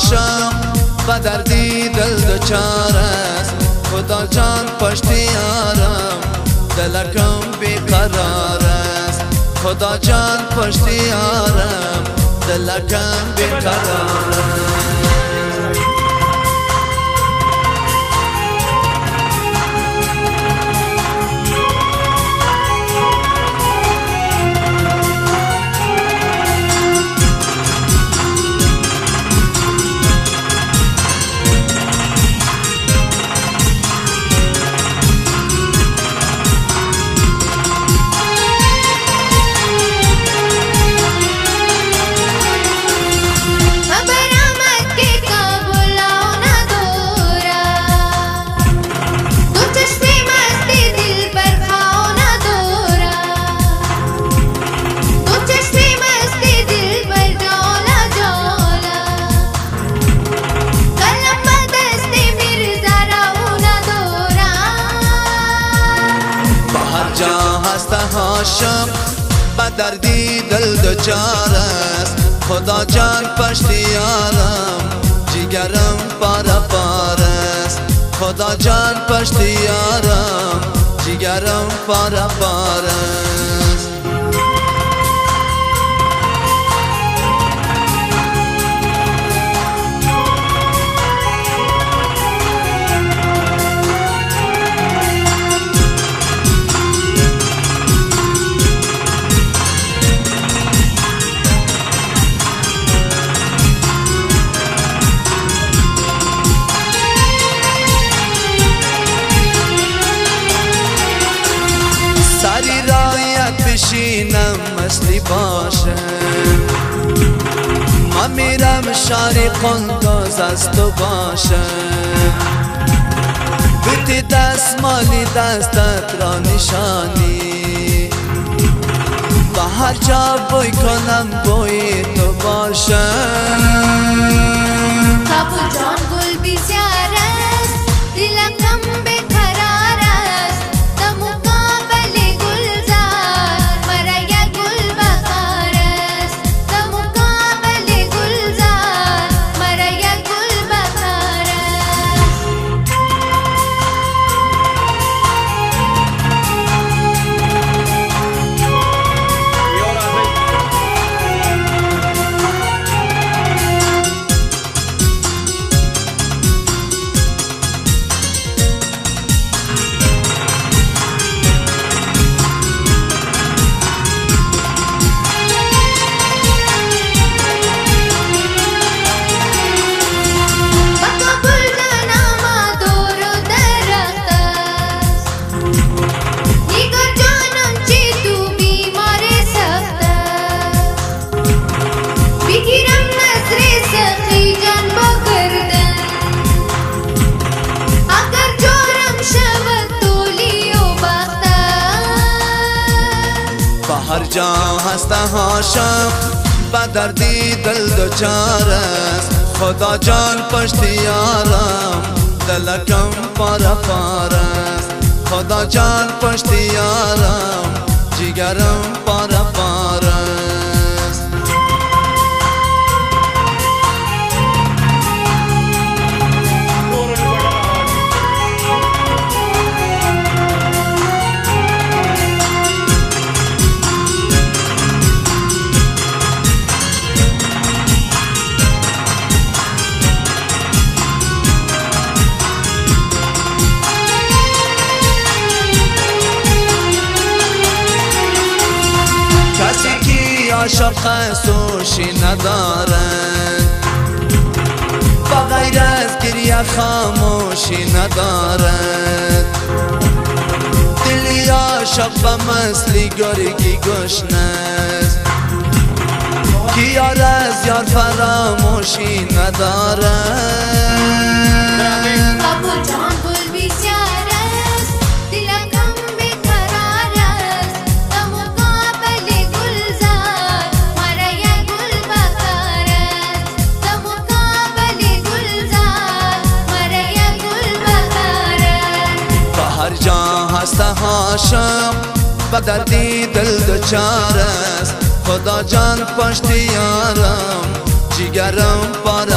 هاشم و دردی دل دچار است. خدا جان پشتیارم دلکم بیقرار است. خدا جان پشتیارم دلکم بیقرار است. هاشم با دردی دل دچار است. خدا جان پشتیارم جگرم پاره پاره است. خدا جان پشتیارم جگرم پاره پاره است. بشینم مثلی باشم من میرم شاری قنداز از تو باشم. بیتی دستمالی دستت را نشانی و هر جا بوی کنم بوی تو باشم. کابو جان گل بسیار است دلکم بیقرار است. هر جا هست هاشم با دردی دل دچار است. خدا جان پشتیارم دلکم پاره پاره است. خدا جان پشتیارم جگرم پاره پاره است. عاشق سوشی ندارد با غیر از گریه خاموشی ندارد. دلی عاشق به مثلی گرگی گشنه است که یار از یار فراموشی ندارد. هاشم با دردی دل دچار است. خدا جان پشتیارم جگرم پاره